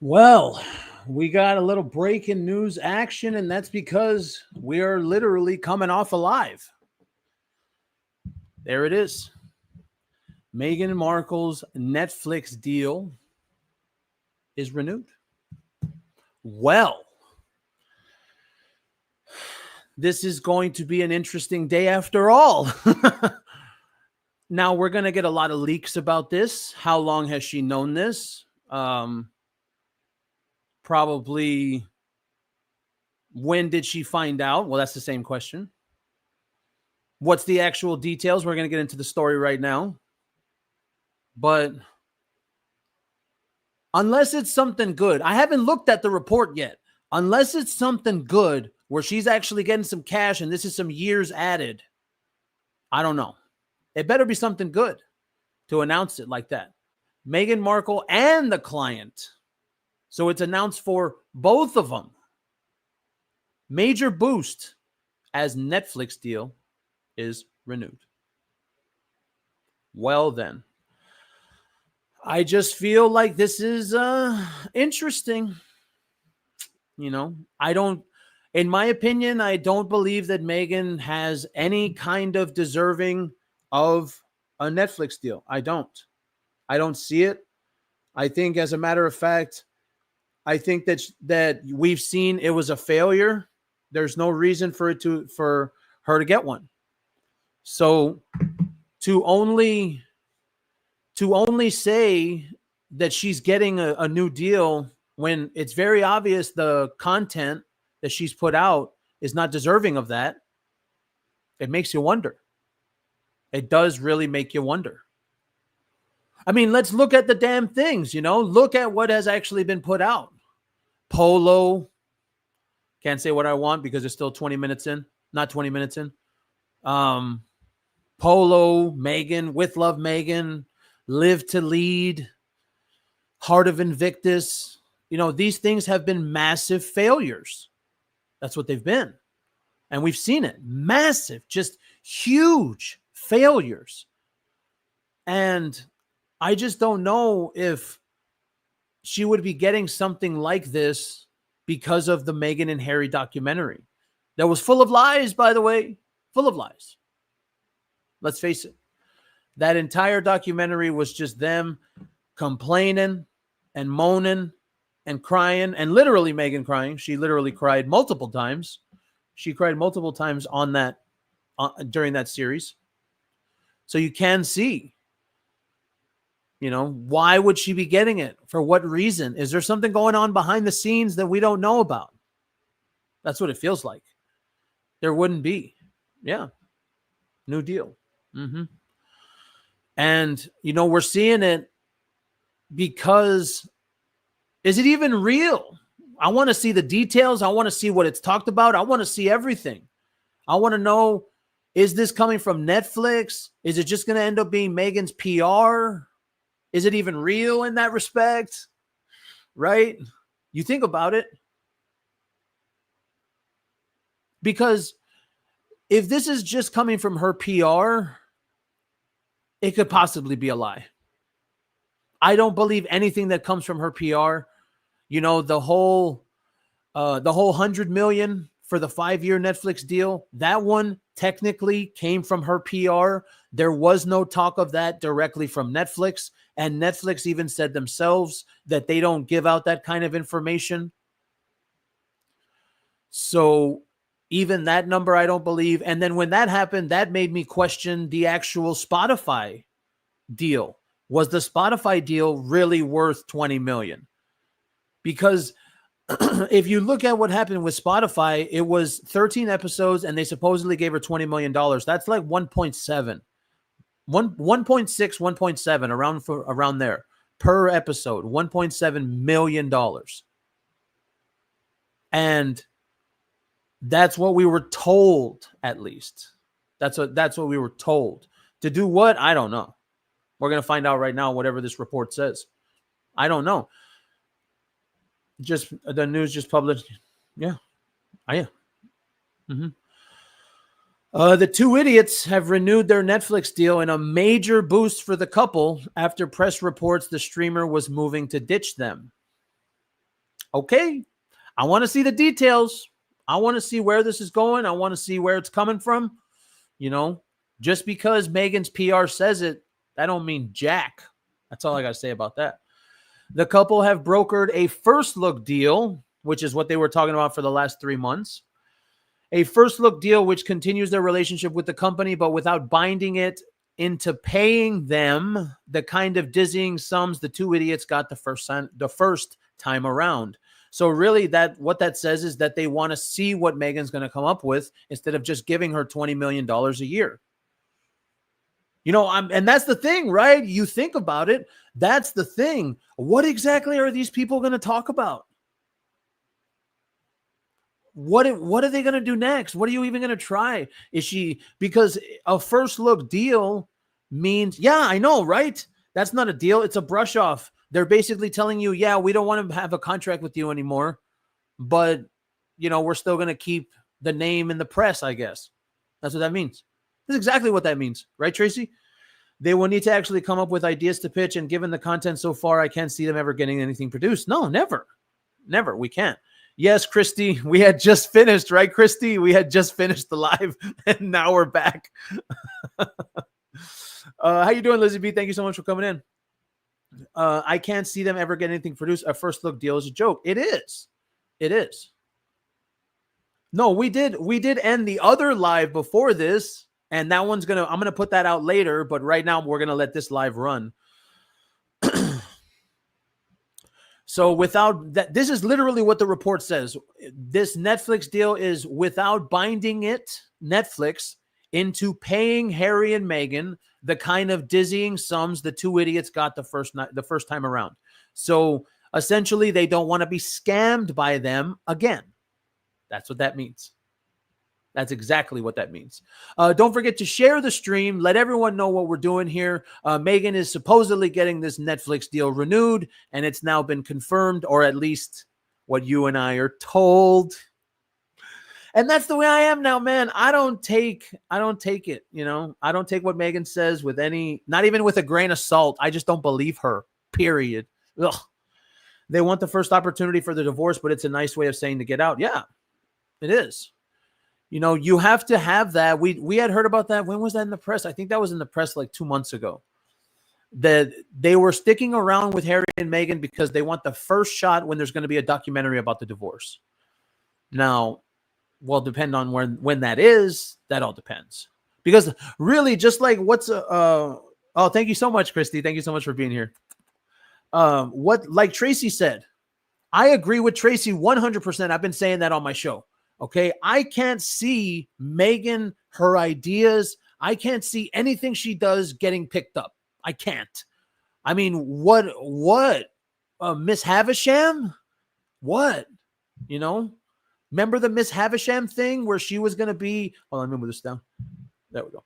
Well, we got a little breaking news action, and that's because we are literally coming off alive. There it is. Meghan Markle's Netflix deal is renewed. Well, this is going to be an interesting day after all. Now, we're going to get a lot of leaks about this. How long has she known this? Probably when did she find out? Well, that's the same question. What's the actual details? We're going to get into the story right now. But unless it's something good, I haven't looked at the report yet. Unless it's something good where she's actually getting some cash and this is some years added, I don't know. It better be something good to announce it like that. Meghan Markle and the client. So it's announced for both of them. Major boost as Netflix deal is renewed. Well then, I just feel like this is interesting. In my opinion, I don't believe that Meghan has any kind of deserving of a Netflix deal. I don't see it. I think, as a matter of fact, I think that we've seen it was a failure. There's no reason for her to get one. So to only say that she's getting a new deal when it's very obvious the content that she's put out is not deserving of that, it makes you wonder. It does really make you wonder. I mean, let's look at the damn things, Look at what has actually been put out. Polo. Can't say what I want because it's still 20 minutes in. Not 20 minutes in. Polo, Meghan, With Love Meghan, Live to Lead, Heart of Invictus. These things have been massive failures. That's what they've been. And we've seen it. Massive, just huge failures. And I just don't know if she would be getting something like this because of the Meghan and Harry documentary. That was full of lies, by the way. Full of lies. Let's face it. That entire documentary was just them complaining and moaning and crying, and literally Meghan crying. She literally cried multiple times. She cried multiple times on that during that series. So you can see, why would she be getting it? For what reason? Is there something going on behind the scenes that we don't know about? That's what it feels like. There wouldn't be. Yeah. New deal. And, we're seeing it because is it even real? I want to see the details. I want to see what it's talked about. I want to see everything. I want to know, is this coming from Netflix? Is it just going to end up being Meghan's PR? Is it even real in that respect? Right? You think about it. Because if this is just coming from her PR, it could possibly be a lie. I don't believe anything that comes from her PR. The whole $100 million for the 5-year Netflix deal, that one technically came from her PR. There was no talk of that directly from Netflix. And Netflix even said themselves that they don't give out that kind of information. So even that number, I don't believe. And then when that happened, that made me question the actual Spotify deal. Was the Spotify deal really worth $20 million? Because if you look at what happened with Spotify, it was 13 episodes and they supposedly gave her $20 million. That's like 1.7, 1.6, around there per episode, $1.7 million. And that's what we were told, at least. That's what we were told. To do what? I don't know. We're going to find out right now, whatever this report says. I don't know. Just the news just published. Yeah. The two idiots have renewed their Netflix deal in a major boost for the couple after press reports the streamer was moving to ditch them. Okay. I want to see the details. I want to see where this is going. I want to see where it's coming from. Just because Meghan's PR says it, that don't mean jack. That's all I got to say about that. The couple have brokered a first look deal, which is what they were talking about for the last 3 months. A first look deal which continues their relationship with the company, but without binding it into paying them the kind of dizzying sums the two idiots got the first time around. So really, what that says is that they want to see what Meghan's going to come up with instead of just giving her $20 million a year. And that's the thing, right? You think about it. That's the thing. What exactly are these people going to talk about? What are they going to do next? What are you even going to try? Because a first look deal means, yeah, I know, right? That's not a deal. It's a brush off. They're basically telling you, yeah, we don't want to have a contract with you anymore, but we're still going to keep the name in the press, I guess. That's what that means. That's exactly what that means. Right, Tracy? They will need to actually come up with ideas to pitch. And given the content so far, I can't see them ever getting anything produced. No, never. Never. We can't. Yes, Christy, we had just finished, right, Christy? We had just finished the live, and now we're back. How you doing, Lizzie B? Thank you so much for coming in. I can't see them ever get anything produced. A first look deal is a joke. It is. It is. No, we did end the other live before this, and that one's I'm gonna put that out later, but right now we're gonna let this live run. So without that, this is literally what the report says. This Netflix deal is without binding Netflix, into paying Harry and Meghan the kind of dizzying sums the two idiots got the first time around. So essentially, they don't want to be scammed by them again. That's what that means. That's exactly what that means. Don't forget to share the stream. Let everyone know what we're doing here. Meghan is supposedly getting this Netflix deal renewed, and it's now been confirmed, or at least what you and I are told. And that's the way I am now, man. I don't take it. I don't take what Meghan says with not even with a grain of salt. I just don't believe her, period. Ugh. They want the first opportunity for the divorce, but it's a nice way of saying to get out. Yeah, it is. You have to have that. We had heard about that. When was that in the press? I think that was in the press like 2 months ago. That they were sticking around with Harry and Meghan because they want the first shot when there's going to be a documentary about the divorce. Now, well, depend on when that is. That all depends. Because really, just like thank you so much, Christy. Thank you so much for being here. Like Tracy said, I agree with Tracy 100%. I've been saying that on my show. Okay, I can't see Meghan, her ideas. I can't see anything she does getting picked up. I can't. I mean, what? Miss Havisham? What? Remember the Miss Havisham thing where she was going to be, hold on, let me move this down. There we go.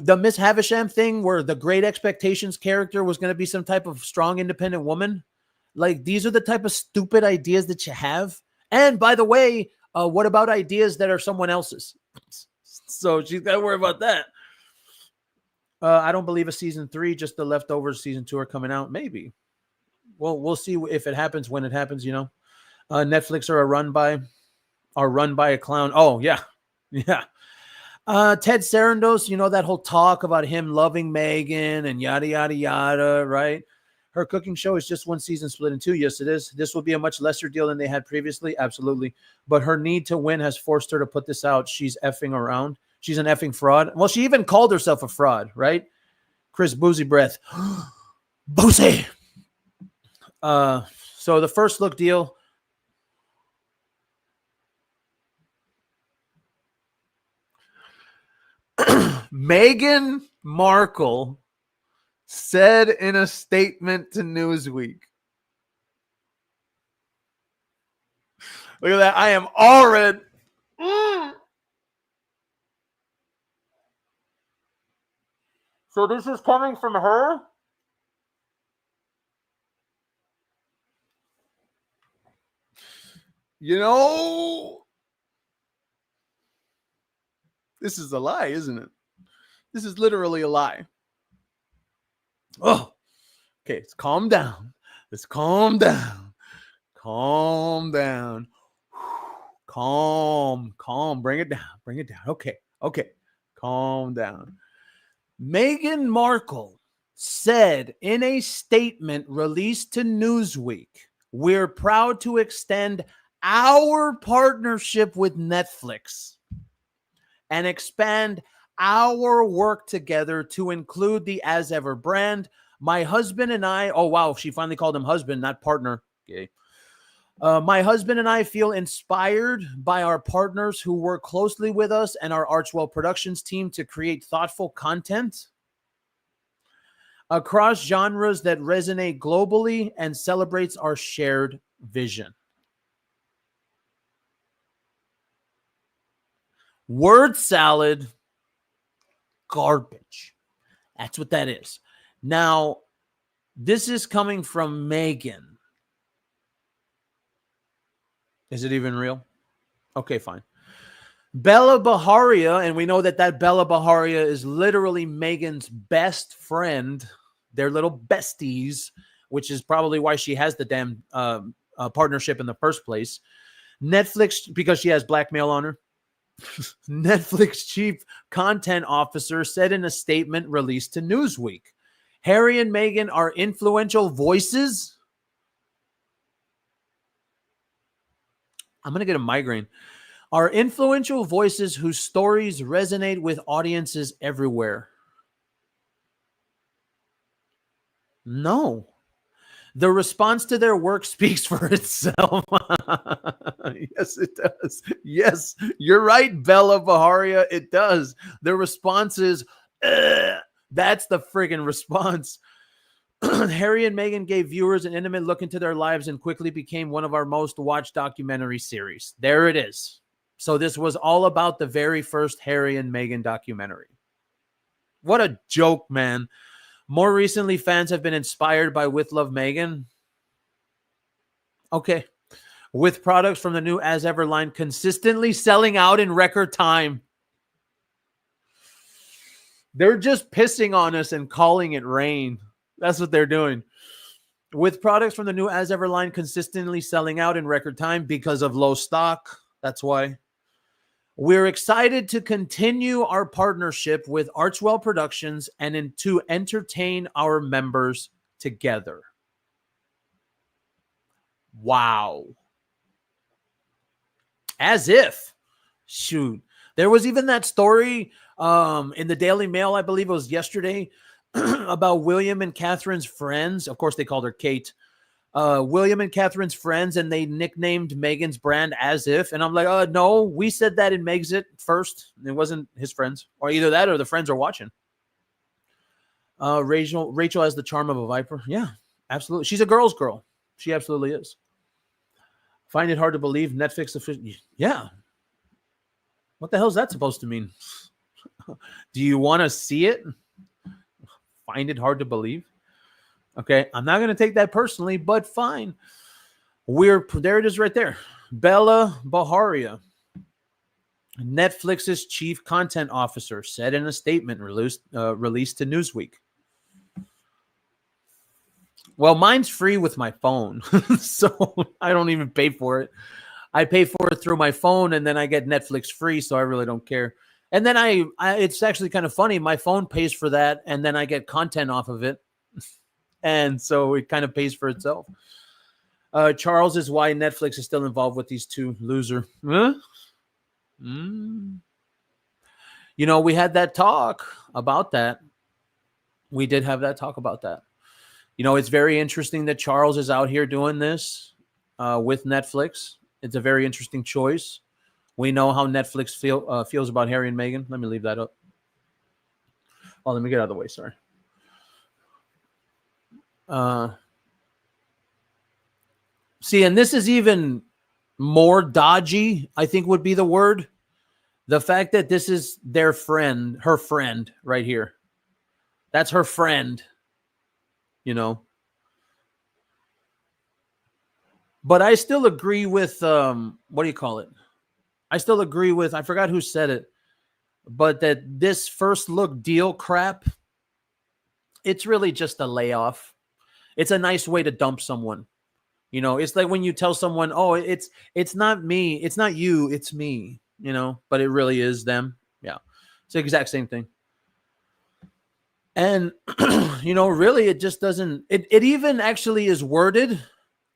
The Miss Havisham thing where the Great Expectations character was going to be some type of strong, independent woman. Like, these are the type of stupid ideas that you have. And by the way, what about ideas that are someone else's? So she's got to worry about that. I don't believe a season 3, just the leftovers season 2 are coming out. Maybe. Well, we'll see if it happens, when it happens, Netflix are run by a clown. Oh, yeah. Yeah. Ted Sarandos, that whole talk about him loving Meghan and yada, yada, yada, right? Her cooking show is just one season split in 2. Yes, it is. This will be a much lesser deal than they had previously. Absolutely. But her need to win has forced her to put this out. She's effing around. She's an effing fraud. Well, she even called herself a fraud, right? Chris Boozy Breath. Boozy. So the first look deal. Meghan Markle said in a statement to Newsweek. Look at that. I am already. So this is coming from her? This is a lie, isn't it? This is literally a lie. Oh, okay. Let's calm down. Calm down. Calm. Bring it down. Okay. Calm down. Meghan Markle said in a statement released to Newsweek, we're proud to extend our partnership with Netflix and expand our work together to include the As Ever brand. My husband and I, oh wow, she finally called him husband, not partner. Okay. My husband and I feel inspired by our partners who work closely with us and our Archwell Productions team to create thoughtful content across genres that resonate globally and celebrates our shared vision. Word salad, garbage. That's what that is. Now, this is coming from Meghan. Is it even real? Okay, fine. Bella Baharia, and we know that Bella Baharia is literally Meghan's best friend. They're little besties, which is probably why she has the damn partnership in the first place. Netflix, because she has blackmail on her. Netflix chief content officer said in a statement released to Newsweek, Harry and Meghan are influential voices. I'm going to get a migraine. Are influential voices whose stories resonate with audiences everywhere. No. The response to their work speaks for itself. Yes, it does. Yes, you're right, Bella Baharia. It does. The response is, that's the friggin' response. Harry and Meghan gave viewers an intimate look into their lives and quickly became one of our most watched documentary series. There it is. So this was all about the very first Harry and Meghan documentary. What a joke, man. More recently, fans have been inspired by With Love Meghan. Okay. With products from the new As Ever line consistently selling out in record time. They're just pissing on us and calling it rain. That's what they're doing. With products from the new As Ever line consistently selling out in record time because of low stock. That's why. We're excited to continue our partnership with Archwell Productions and to entertain our members together. Wow. As if. Shoot. There was even that story in the Daily Mail, I believe it was yesterday, about William and Catherine's friends. Of course, they called her Kate. William and Catherine's friends, and they nicknamed Meghan's brand As If. And I'm like, no, we said that in Megxit first. It wasn't his friends. Or either that or the friends are watching. Rachel has the charm of a viper. Yeah, absolutely. She's a girl's girl. She absolutely is. Find it hard to believe Netflix official. Yeah. What the hell is that supposed to mean? Do you want to see it? Find it hard to believe? Okay, I'm not going to take that personally, but fine. There it is right there. Bella Baharia, Netflix's chief content officer, said in a statement released to Newsweek. Well, mine's free with my phone, so I don't even pay for it. I pay for it through my phone, and then I get Netflix free, so I really don't care. And then it's actually kind of funny. My phone pays for that, and then I get content off of it. And so it kind of pays for itself. Charles is why Netflix is still involved with these two loser. Huh? You know, we had that talk about that. We did have that talk about that. You know, it's very interesting that Charles is out here doing this with Netflix. It's a very interesting choice. We know how Netflix feels about Harry and Meghan. Let me leave that up. Oh, let me get out of the way. Sorry. See, and this is even more dodgy, I think would be the word. The fact that this is their friend, her friend right here. That's her friend, you know. But I still agree with, what do you call it? I still agree with, I forgot who said it, but that this first look deal crap, it's really just a layoff. It's a nice way to dump someone. You know, it's like when you tell someone, "Oh, it's not me, it's not you, it's me." You know, but it really is them. Yeah, it's the exact same thing. And you know, really, it just doesn't. It even actually is worded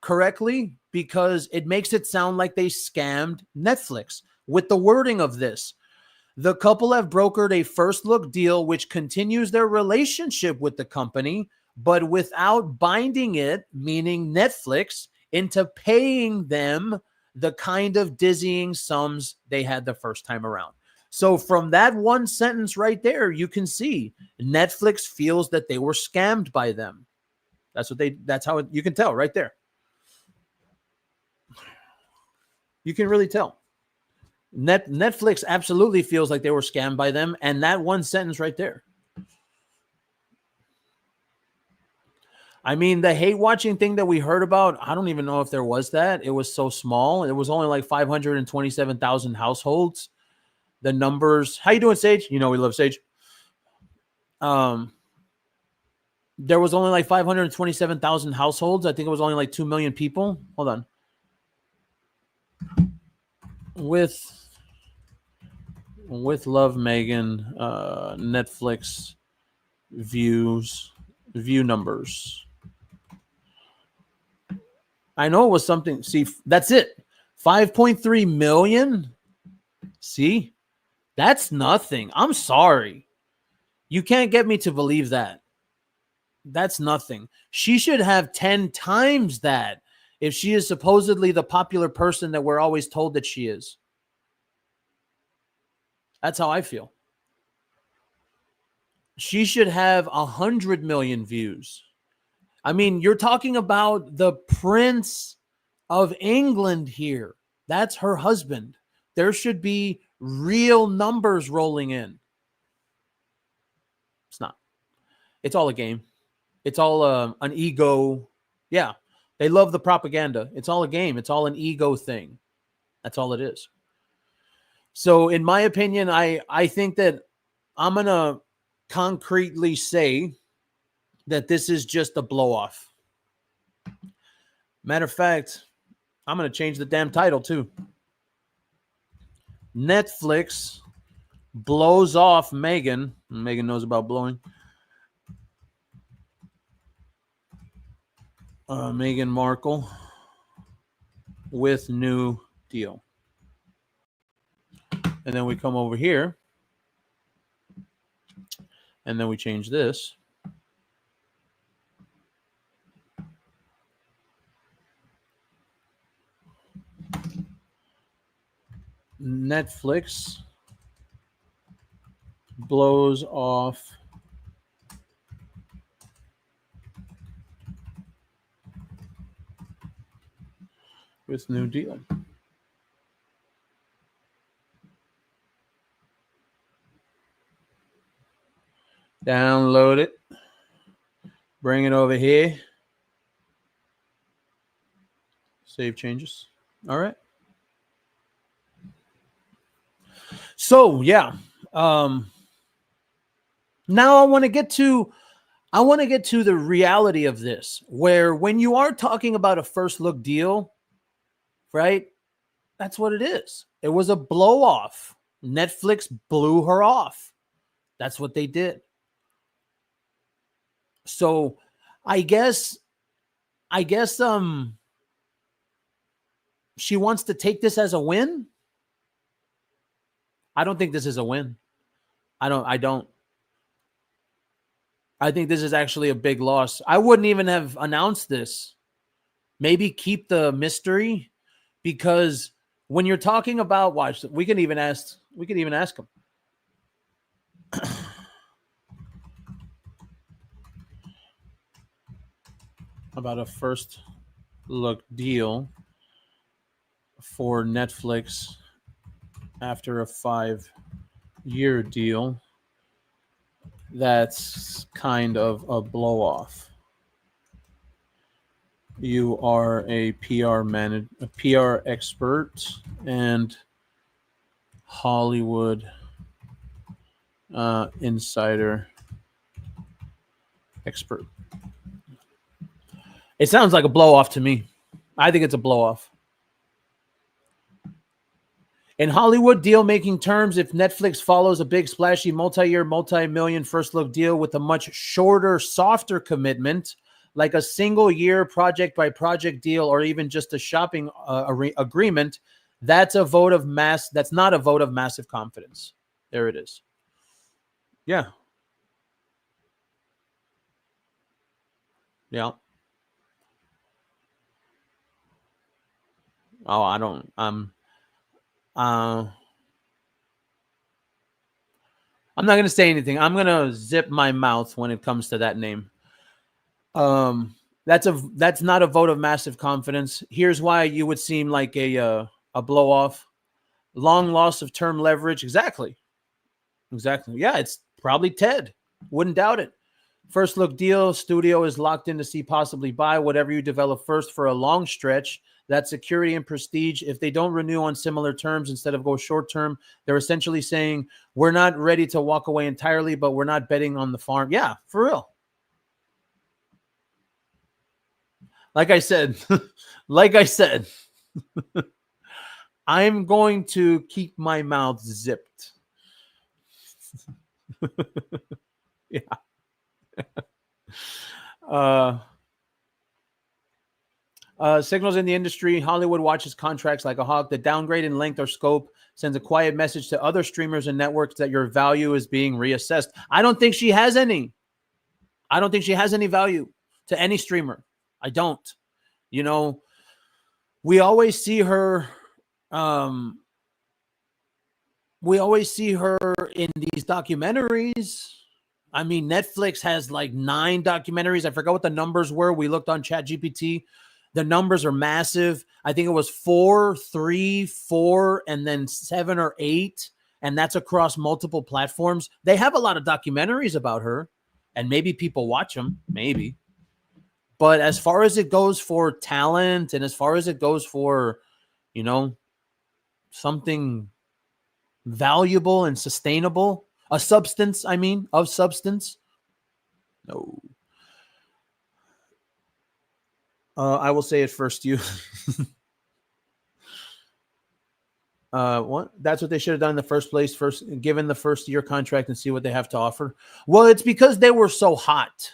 correctly because it makes it sound like they scammed Netflix with the wording of this. The couple have brokered a first look deal which continues their relationship with the company, but without binding it, meaning Netflix, into paying them the kind of dizzying sums they had the first time around. So from that one sentence right there, you can see Netflix feels that they were scammed by them. That's how you can tell right there. You can really tell. Netflix absolutely feels like they were scammed by them. And that one sentence right there. I mean, the hate watching thing that we heard about, I don't even know if there was that. It was so small. It was only like 527,000 households. The numbers. How you doing, Sage? You know we love Sage. There was only like 527,000 households. I think it was only like 2 million people. Hold on. With Love Meghan, Netflix view numbers. I know it was something. See, that's it. 5.3 million. See, that's nothing. I'm sorry. You can't get me to believe that. That's nothing. She should have 10 times that if she is supposedly the popular person that we're always told that she is. That's how I feel. She should have 100 million views. I mean, you're talking about the Prince of England here. That's her husband. There should be real numbers rolling in. It's not. It's all a game. It's all an ego. Yeah, they love the propaganda. It's all a game. It's all an ego thing. That's all it is. So, in my opinion, I think that I'm going to concretely say that this is just a blow off. Matter of fact, I'm going to change the damn title too. Netflix blows off Meghan. Meghan knows about blowing. Meghan Markle with new deal. And then we come over here. And then we change this. Netflix blows off with new deal. Download it. Bring it over here. Save changes. All right. So, yeah. Now I want to get to the reality of this, where when you are talking about a first look deal, right? That's what it is. It was a blow off. Netflix blew her off. That's what they did. So I guess she wants to take this as a win. I don't think this is a win. I don't. I think this is actually a big loss. I wouldn't even have announced this. Maybe keep the mystery, because when you're talking about, watch, we can even ask them. About a first look deal for Netflix after a 5-year deal. That's kind of a blow off. You are a PR expert and Hollywood insider expert. It sounds like a blow off to me. I think it's a blow off. In Hollywood deal-making terms, if Netflix follows a big, splashy, multi-year, multi-million first-look deal with a much shorter, softer commitment, like a single-year project-by-project deal or even just a shopping agreement, that's a vote of mass. That's not a vote of massive confidence. There it is. Yeah. Yeah. Oh, I don't. I'm not going to say anything. I'm going to zip my mouth when it comes to that name. That's not a vote of massive confidence. Here's why you would seem like a blow off. Long loss of term leverage. Exactly. Yeah, it's probably Ted. Wouldn't doubt it. First look deal. Studio is locked in to see possibly buy whatever you develop first for a long stretch. That security and prestige. If they don't renew on similar terms instead of go short term, they're essentially saying we're not ready to walk away entirely, but we're not betting on the farm. Yeah, for real. Like I said, I'm going to keep my mouth zipped. Yeah. Signals in the industry. Hollywood watches contracts like a hawk. The downgrade in length or scope sends a quiet message to other streamers and networks that your value is being reassessed. I don't think she has any. I don't think she has any value to any streamer. I don't. You know, we always see her. We always see her in these documentaries. I mean, Netflix has like 9 documentaries. I forgot what the numbers were. We looked on ChatGPT. The numbers are massive. I think it was 4, 3, 4, and then 7 or 8. And that's across multiple platforms. They have a lot of documentaries about her. And maybe people watch them. Maybe. But as far as it goes for talent and as far as it goes for, you know, something valuable and sustainable, a substance, I mean, of substance, no. I will say it first, you. What? That's what they should have done in the first place. First, given the first year contract and see what they have to offer. Well, it's because they were so hot.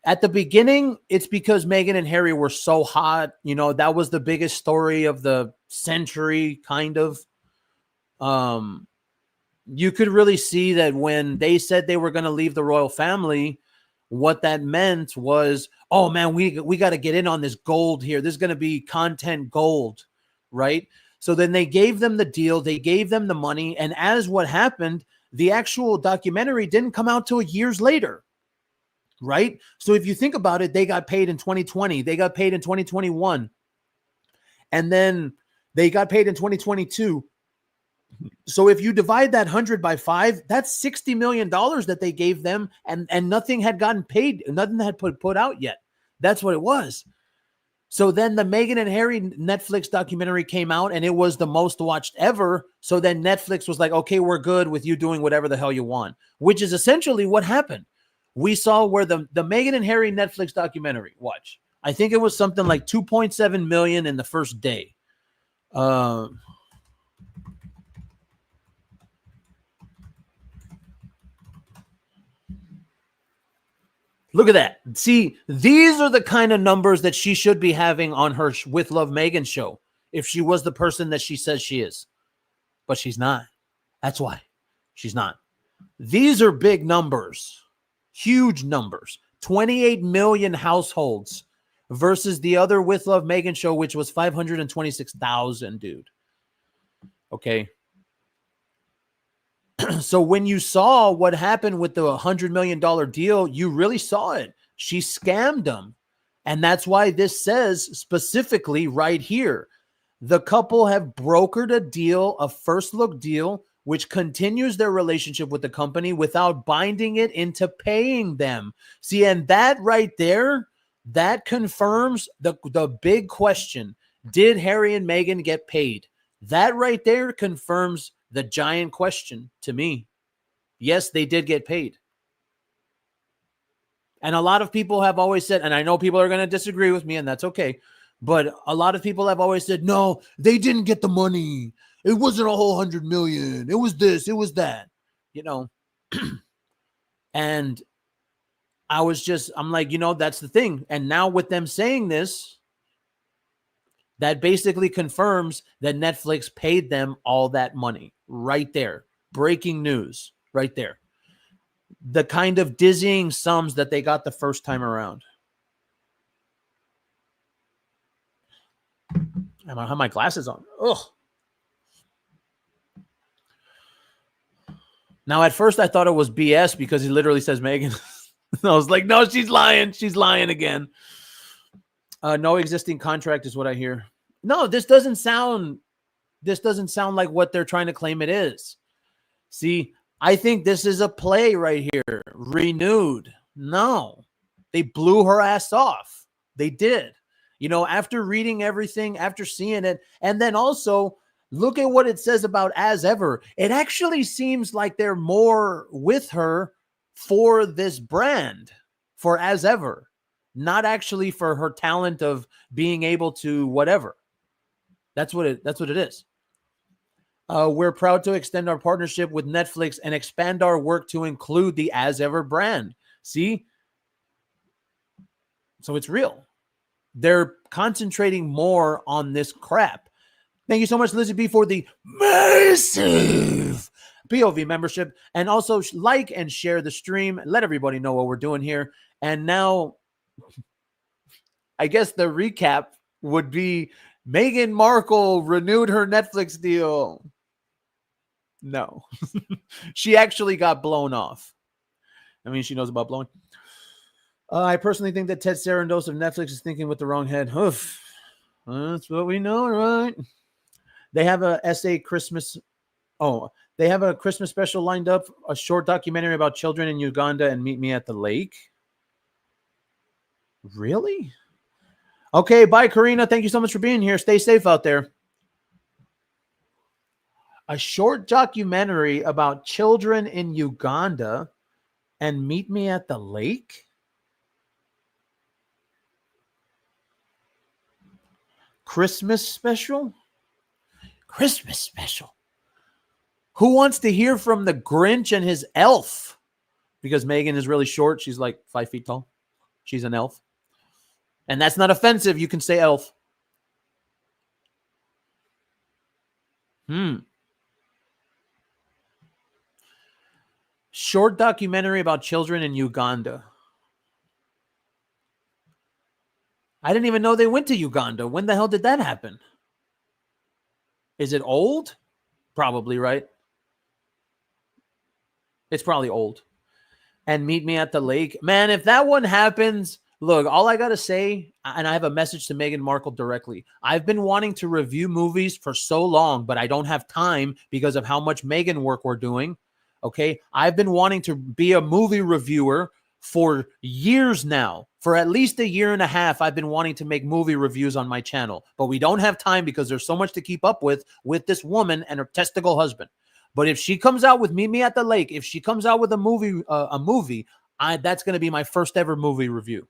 At the beginning, it's because Meghan and Harry were so hot. You know, that was the biggest story of the century, kind of. You could really see that when they said they were going to leave the royal family, what that meant was, oh man, we got to get in on this gold here. There's going to be content gold, right? So then they gave them the deal, they gave them the money, and as what happened, the actual documentary didn't come out till years later. Right? So if you think about it, they got paid in 2020, they got paid in 2021, and then they got paid in 2022. So if you divide that 100 by 5, that's $60 million that they gave them, and nothing had gotten paid, nothing had put out yet. That's what it was. So then the Meghan and Harry Netflix documentary came out, and it was the most watched ever. So then Netflix was like, okay, we're good with you doing whatever the hell you want, which is essentially what happened. We saw where the Meghan and Harry Netflix documentary, watch. I think it was something like 2.7 million in the first day. Look at that. See, these are the kind of numbers that she should be having on her With Love Meghan show if she was the person that she says she is. But she's not. That's why. She's not. These are big numbers. Huge numbers. 28 million households versus the other With Love Meghan show, which was 526,000, dude. Okay. So when you saw what happened with the $100 million deal, you really saw it. She scammed them. And that's why this says specifically right here, the couple have brokered a deal, a first look deal, which continues their relationship with the company without binding it into paying them. See, and that right there, that confirms the big question. Did Harry and Meghan get paid? That right there confirms the giant question to me. Yes, they did get paid. And a lot of people have always said, and I know people are going to disagree with me, and that's okay, But a lot of people have always said, no, they didn't get the money. It wasn't a whole 100 million. It was this, it was that, you know. And I'm like, you know, that's the thing. And now with them saying this, that basically confirms that Netflix paid them all that money right there. Breaking news right there. The kind of dizzying sums that they got the first time around. I have my glasses on. Ugh. Now, at first, I thought it was BS because he literally says Meghan. I was like, no, she's lying. She's lying again. No existing contract is what I hear. No, this doesn't sound like what they're trying to claim it is. See, I think this is a play right here. Renewed. No, they blew her ass off. They did. You know, after reading everything, after seeing it, and then also look at what it says about As Ever. It actually seems like they're more with her for this brand, for As Ever, not actually for her talent of being able to whatever. That's what it is. We're proud to extend our partnership with Netflix and expand our work to include the As Ever brand. See? So it's real. They're concentrating more on this crap. Thank you so much, Lizzie B, for the massive POV membership. And also like and share the stream. Let everybody know what we're doing here. And now, I guess the recap would be Meghan Markle renewed her Netflix deal. No. She actually got blown off. I mean, she knows about blowing. I personally think that Ted Sarandos of Netflix is thinking with the wrong head. Oof. That's what we know, right? They have a Christmas special lined up, a short documentary about children in Uganda and Meet Me at the Lake. Really? Okay, bye, Karina. Thank you so much for being here. Stay safe out there. A short documentary about children in Uganda and Meet Me at the Lake? Christmas special? Christmas special. Who wants to hear from the Grinch and his elf? Because Meghan is really short. She's like 5 feet tall. She's an elf. And that's not offensive. You can say elf. Short documentary about children in Uganda. I didn't even know they went to Uganda. When the hell did that happen? Is it old? Probably, right? It's probably old. And Meet Me at the Lake. Man, if that one happens, look, all I got to say, and I have a message to Meghan Markle directly. I've been wanting to review movies for so long, but I don't have time because of how much Meghan work we're doing. Okay? I've been wanting to be a movie reviewer for years now. For at least a year and a half, I've been wanting to make movie reviews on my channel. But we don't have time because there's so much to keep up with this woman and her testicle husband. But if she comes out with Meet Me at the Lake, if she comes out with a movie, that's going to be my first ever movie review.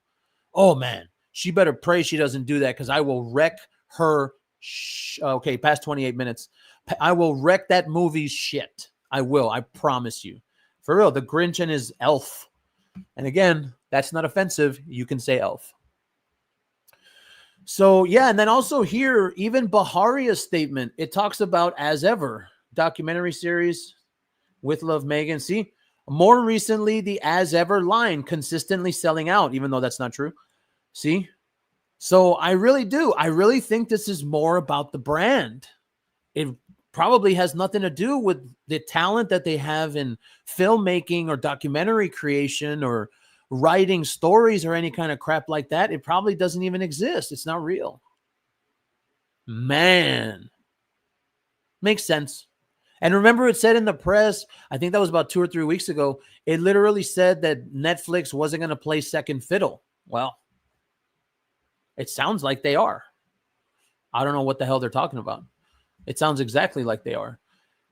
Oh, man. She better pray she doesn't do that because I will wreck her. Okay, past 28 minutes. I will wreck that movie's shit. I will. I promise you. For real, the Grinch and his elf. And again, that's not offensive. You can say elf. So, yeah, and then also here, even Baharia's statement, it talks about As Ever documentary series with Love Meghan. See, more recently, the As Ever line consistently selling out, even though that's not true. See? So I really do. I really think this is more about the brand. It probably has nothing to do with the talent that they have in filmmaking or documentary creation or writing stories or any kind of crap like that. It probably doesn't even exist. It's not real. Man. Makes sense. And remember, it said in the press, I think that was about 2 or 3 weeks ago, it literally said that Netflix wasn't going to play second fiddle. Well, it sounds like they are. I don't know what the hell they're talking about. It sounds exactly like they are.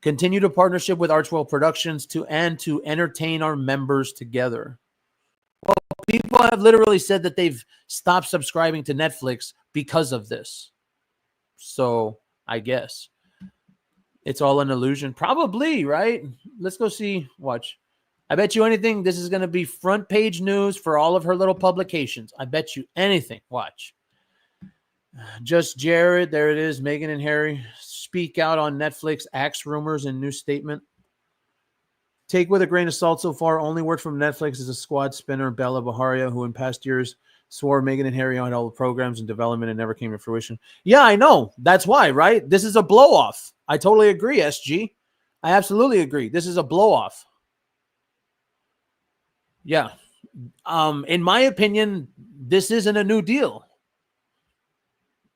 Continue to partnership with Archwell Productions to entertain our members together. Well, people have literally said that they've stopped subscribing to Netflix because of this. So I guess it's all an illusion. Probably, right? Let's go see. Watch. I bet you anything this is going to be front page news for all of her little publications. I bet you anything. Watch. Just Jared. There it is. Meghan and Harry speak out on Netflix axe rumors in new statement. Take with a grain of salt so far. Only word from Netflix is a squad spinner, Bella Baharia, who in past years swore Meghan and Harry on all the programs and development and never came to fruition. Yeah, I know. That's why, right? This is a blow-off. I totally agree, SG. I absolutely agree. This is a blow-off. Yeah. In my opinion, this isn't a new deal.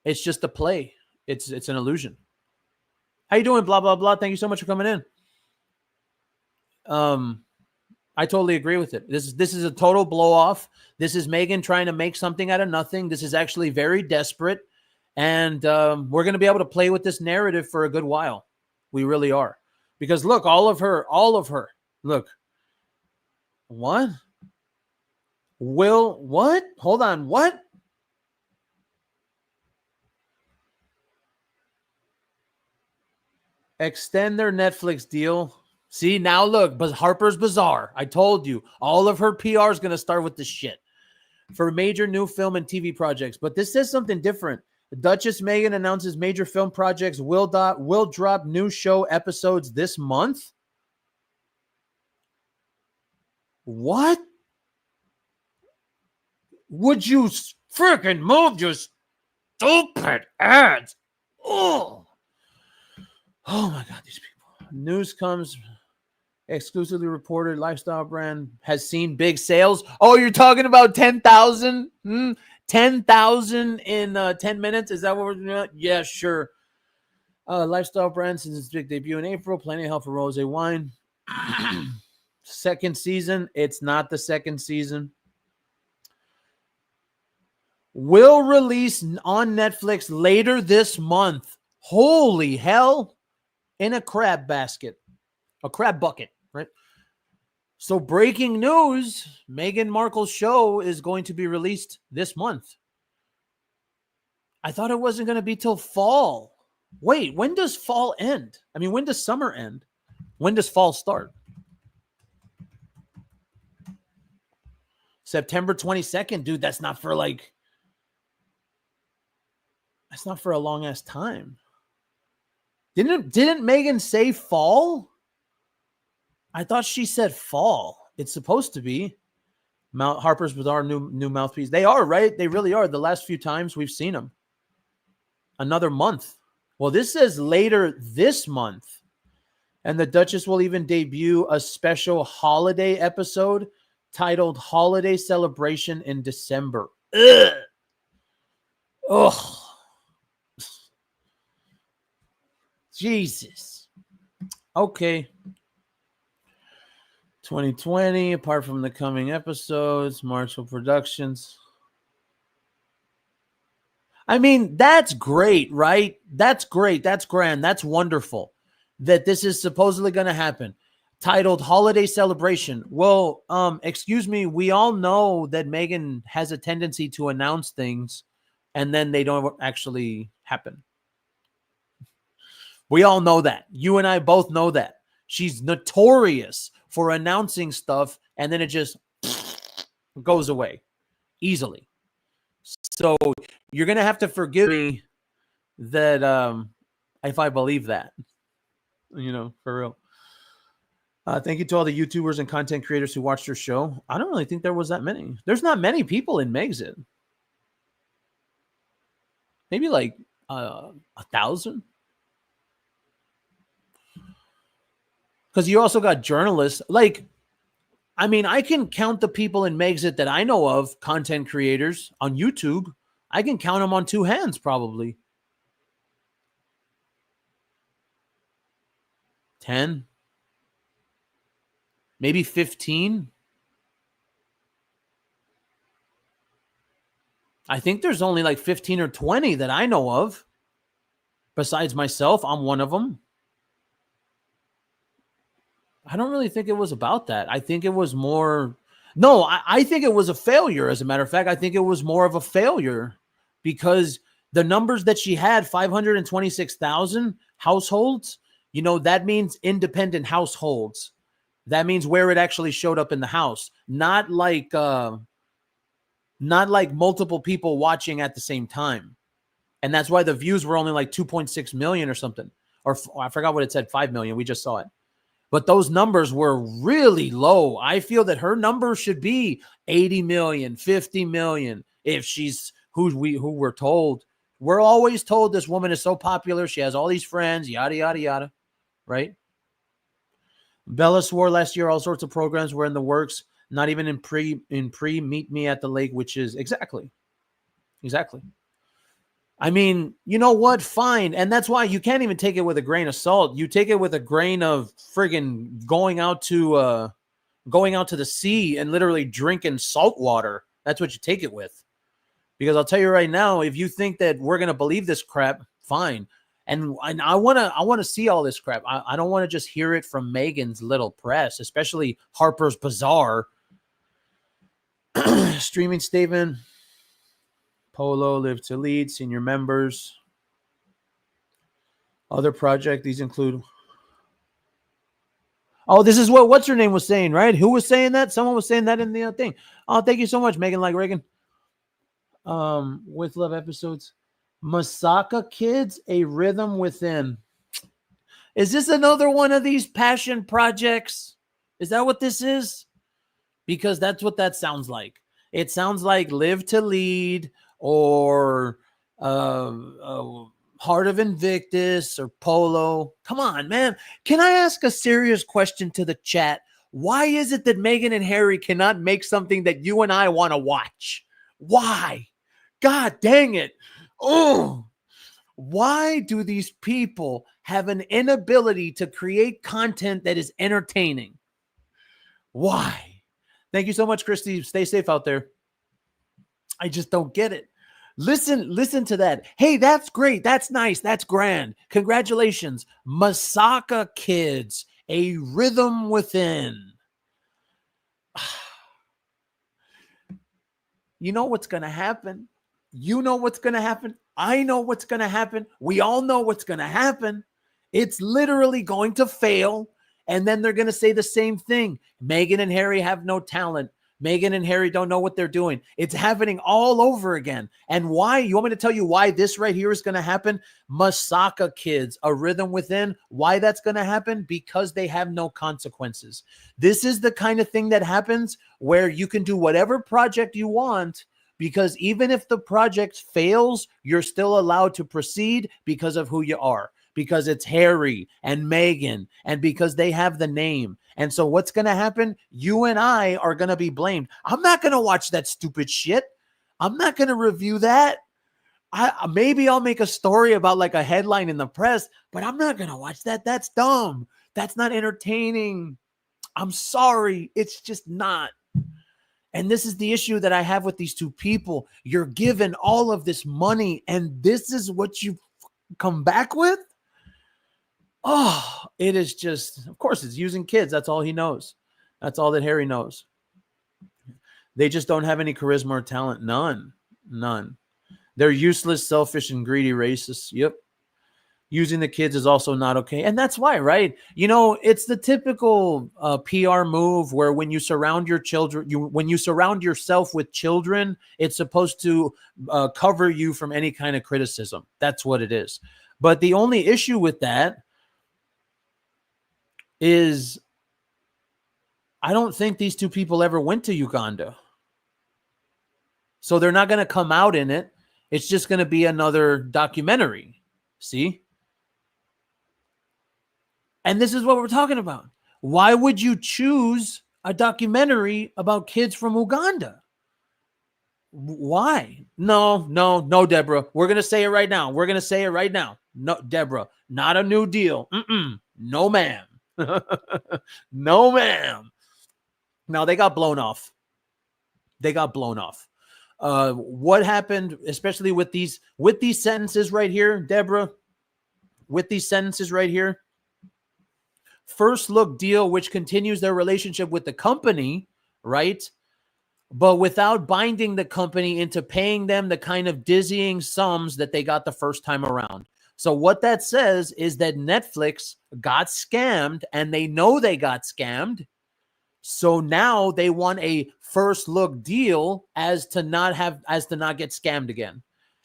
It's just a play. It's an illusion. How you doing? Blah, blah, blah. Thank you so much for coming in. I totally agree with it. This is a total blow off. This is Meghan trying to make something out of nothing. This is actually very desperate. And we're going to be able to play with this narrative for a good while. We really are. Because look, all of her, look. What? What? Hold on. What? Extend their Netflix deal. See, now look, but Harper's Bazaar. I told you, all of her PR is going to start with this shit for major new film and TV projects. But this says something different. Duchess Meghan announces major film projects will drop new show episodes this month. What? Would you freaking move your stupid ads? Oh my God, these people. News comes. Exclusively reported lifestyle brand has seen big sales. Oh, you're talking about 10,000? 10,000 in 10 minutes? Is that what we're doing? Yeah, sure. Lifestyle brand since its big debut in April. Plenty of help for rosé wine. Second season. It's not the second season. Will release on Netflix later this month. Holy hell. In a crab basket. A crab bucket. Right. So breaking news, Meghan Markle's show is going to be released this month. I thought it wasn't going to be till fall. Wait, when does fall end? I mean, when does summer end? When does fall start? September 22nd, dude. That's not for a long ass time. Didn't Meghan say fall? I thought she said fall. It's supposed to be. Harper's Bazaar new mouthpiece. They are, right? They really are. The last few times we've seen them. Another month. Well, this says later this month. And the Duchess will even debut a special holiday episode titled Holiday Celebration in December. Ugh. Oh. Jesus. Okay. 2020, apart from the coming episodes, Marshall Productions. I mean, that's great, right? That's great. That's grand. That's wonderful that this is supposedly going to happen. Titled Holiday Celebration. Well, excuse me. We all know that Meghan has a tendency to announce things and then they don't actually happen. We all know that. You and I both know that. She's notorious for announcing stuff and then it just goes away easily. So you're going to have to forgive me that if I believe that, for real. Thank you to all the YouTubers and content creators who watched her show. I don't really think there was that many. There's not many people in Megxit. Maybe like 1,000. Because you also got journalists. I can count the people in Megxit that I know of, content creators on YouTube. I can count them on two hands, probably. 10. Maybe 15. I think there's only like 15 or 20 that I know of. Besides myself, I'm one of them. I don't really think it was about that. I think it was more... No, I think it was a failure, as a matter of fact. I think it was more of a failure because The numbers that she had, 526,000 households, that means independent households. That means where it actually showed up in the house, not like multiple people watching at the same time. And that's why the views were only like 2.6 million or something. Or I forgot what it said, 5 million. We just saw it. But those numbers were really low. I feel that her number should be 80 million, 50 million. If she's who we're told. We're always told this woman is so popular. She has all these friends, yada, yada, yada. Right? Bella swore last year all sorts of programs were in the works, not even in pre meet me at the lake, which is exactly. I mean, you know what? Fine. And that's why you can't even take it with a grain of salt. You take it with a grain of friggin' going out to the sea and literally drinking salt water. That's what you take it with. Because I'll tell you right now, if you think that we're going to believe this crap, fine. And I want to see all this crap. I don't want to just hear it from Meghan's little press, especially Harper's Bazaar. Streaming statement. Polo, Live to Lead, senior members. Other project, these include... Oh, this is what's her name was saying, right? Who was saying that? Someone was saying that in the thing. Oh, thank you so much, Meghan like Reagan. With love episodes. Masaka Kids, A Rhythm Within. Is this another one of these passion projects? Is that what this is? Because that's what that sounds like. It sounds like Live to Lead or Heart of Invictus or Polo. Come on, man. Can I ask a serious question to the chat? Why is it that Meghan and Harry cannot make something that you and I want to watch? Why? God dang it. Oh, why do these people have an inability to create content that is entertaining? Why? Thank you so much, Christy. Stay safe out there. I just don't get it. Listen to that. Hey, that's great. That's nice. That's grand. Congratulations. Masaka Kids, A Rhythm Within. You know what's going to happen. You know what's going to happen. I know what's going to happen. We all know what's going to happen. It's literally going to fail. And then they're going to say the same thing. Meghan and Harry have no talent. Meghan and Harry don't know what they're doing. It's happening all over again. And why? You want me to tell you why this right here is going to happen? Masaka Kids, A Rhythm Within. Why that's going to happen? Because they have no consequences. This is the kind of thing that happens where you can do whatever project you want, because even if the project fails, you're still allowed to proceed because of who you are, because it's Harry and Meghan, and because they have the name. And so what's going to happen? You and I are going to be blamed. I'm not going to watch that stupid shit. I'm not going to review that. Maybe I'll make a story about like a headline in the press, but I'm not going to watch that. That's dumb. That's not entertaining. I'm sorry. It's just not. And this is the issue that I have with these two people. You're given all of this money, and this is what you come back with? Oh, it is just, of course, it's using kids. That's all he knows. That's all that Harry knows. They just don't have any charisma or talent. None. They're useless, selfish, and greedy racists. Yep. Using the kids is also not okay. And that's why, right? You know, it's the typical PR move where when you surround your children, when you surround yourself with children, it's supposed to cover you from any kind of criticism. That's what it is. But the only issue with that is I don't think these two people ever went to Uganda. So they're not going to come out in it. It's just going to be another documentary. See? And this is what we're talking about. Why would you choose a documentary about kids from Uganda? Why? No, Deborah. We're going to say it right now. No, Deborah, not a New Deal. No, ma'am. No, ma'am. Now they got blown off. What happened, especially with these sentences right here, Deborah, with these sentences right here? First look deal, which continues their relationship with the company, right? but without binding the company into paying them the kind of dizzying sums that they got the first time around. So what that says is that Netflix got scammed, and they know they got scammed. So now they want a first look deal as to not get scammed again.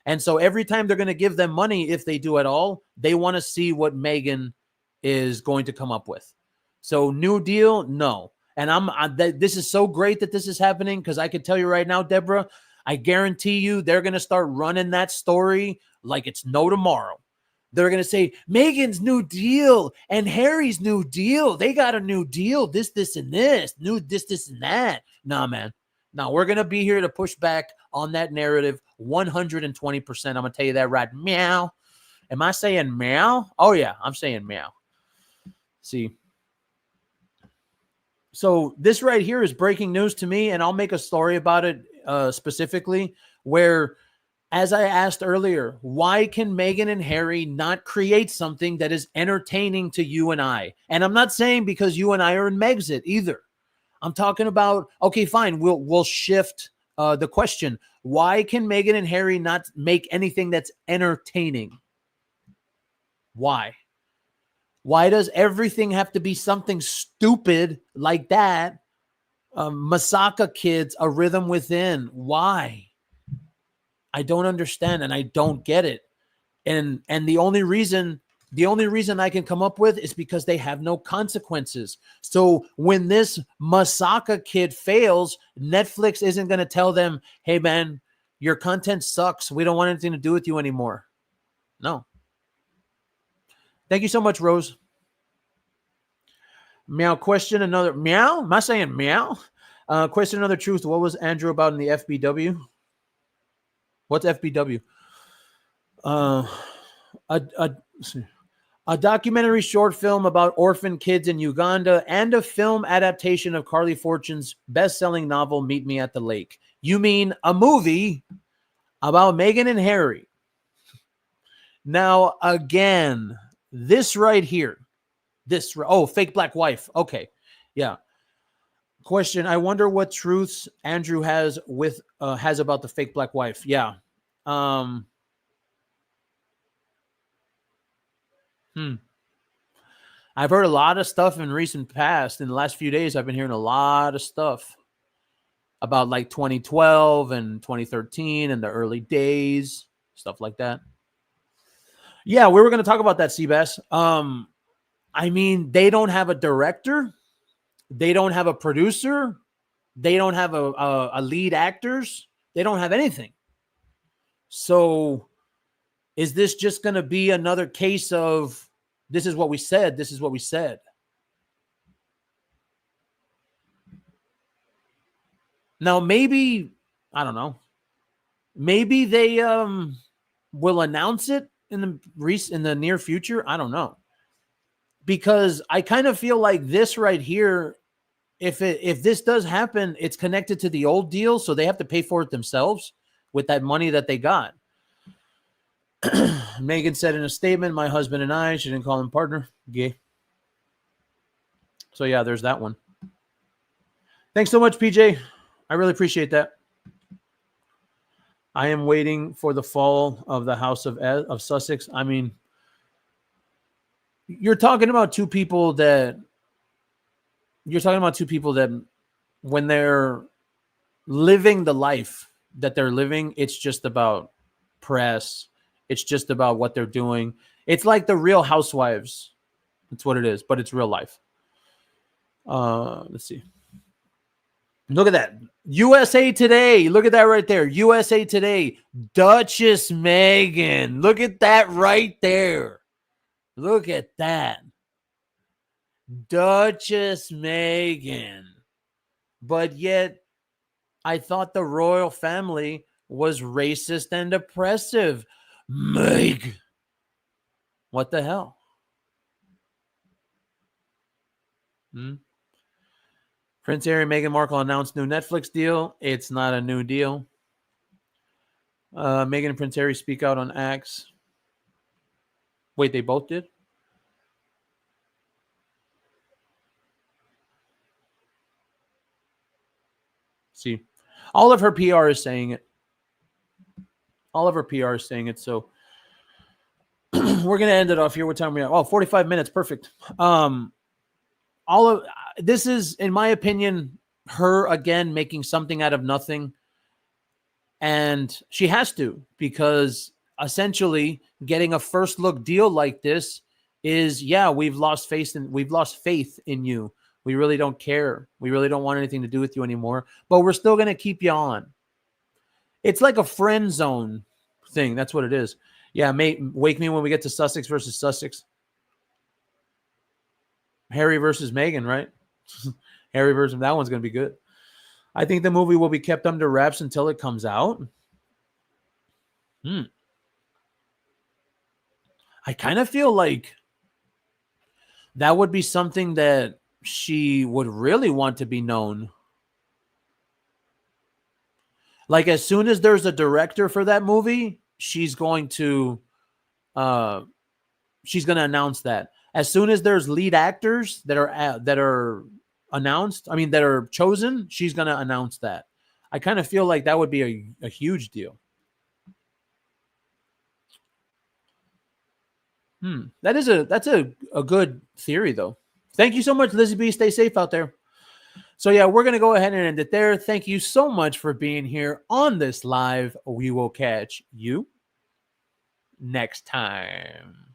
And so every time they're going to give them money, if they do at all, they want to see what Meghan is going to come up with. So new deal, no. And this is so great that this is happening, because I can tell you right now, Deborah, I guarantee you they're going to start running that story like it's no tomorrow. They're going to say, Meghan's new deal and Harry's new deal. They got a new deal. This, and this. New this, and that. Nah, man. No, we're going to be here to push back on that narrative 120%. I'm going to tell you that right. Meow. Am I saying meow? Oh, yeah, I'm saying meow. See. So this right here is breaking news to me, and I'll make a story about it specifically, where, as I asked earlier, why can Meghan and Harry not create something that is entertaining to you and I? And I'm not saying because you and I are in Megxit either. I'm talking about, okay, fine, we'll shift the question. Why can Meghan and Harry not make anything that's entertaining? Why? Why does everything have to be something stupid like that? Masaka Kids, A Rhythm Within. Why? I don't understand, and I don't get it. And the only reason I can come up with is because they have no consequences. So when this Masaka Kid fails, Netflix isn't going to tell them, hey, man, your content sucks. We don't want anything to do with you anymore. No. Thank you so much, Rose. Meow, question another. Meow? Am I saying meow? Question another truth. What was Andrew about in the FBW? What's FBW? A documentary short film about orphan kids in Uganda, and a film adaptation of Carly Fortune's best-selling novel, Meet Me at the Lake. You mean a movie about Meghan and Harry? Now, again, this right here. Fake black wife. Okay. Yeah. Question. I wonder what truths Andrew has about the fake black wife. Yeah. I've heard a lot of stuff in recent past. In the last few days, I've been hearing a lot of stuff about like 2012 and 2013 and the early days, stuff like that. Yeah, we were going to talk about that, Seabass. I mean, they don't have a director. They don't have a producer. They don't have a lead actors. They don't have anything. So is this just going to be another case of this is what we said, this is what we said? Now, maybe, I don't know, maybe they will announce it in the near future. I don't know. Because I kind of feel like this right here, if this does happen, it's connected to the old deal, so they have to pay for it themselves with that money that they got. Meghan said in a statement, my husband and I, she didn't call him partner, gay. So yeah, there's that one. Thanks so much, PJ. I really appreciate that. I am waiting for the fall of the House of Sussex. I mean, you're talking about two people that when they're living the life that they're living, it's just about press. It's just about what they're doing. It's like the Real Housewives. That's what it is, but it's real life. Let's see. Look at that. USA Today. Look at that right there. USA Today. Duchess Meghan. Look at that right there. Look at that. Duchess Meghan. But yet, I thought the royal family was racist and oppressive. Meg. What the hell? Prince Harry and Meghan Markle announced new Netflix deal. It's not a new deal. Meghan and Prince Harry speak out on acts. Wait, they both did? See. All of her PR is saying it. All of her PR is saying it. So we're gonna end it off here. What time are we at? Oh, 45 minutes. Perfect. All of this is, in my opinion, her again making something out of nothing. And she has to, because essentially getting a first look deal like this is, yeah, we've lost faith in you. We really don't care. We really don't want anything to do with you anymore, but we're still going to keep you on. It's like a friend zone thing. That's what it is. Yeah, mate, wake me when we get to Sussex versus Sussex. Harry versus Meghan, right? Harry versus, that one's going to be good. I think the movie will be kept under wraps until it comes out. I kind of feel like that would be something that she would really want to be known. Like, as soon as there's a director for that movie, she's going to announce that. As soon as there's lead actors that are announced, that are chosen, she's going to announce that. I kind of feel like that would be a huge deal. That's a good theory, though. Thank you so much, Lizzie B. Stay safe out there. So yeah, we're going to go ahead and end it there. Thank you so much for being here on this live. We will catch you next time.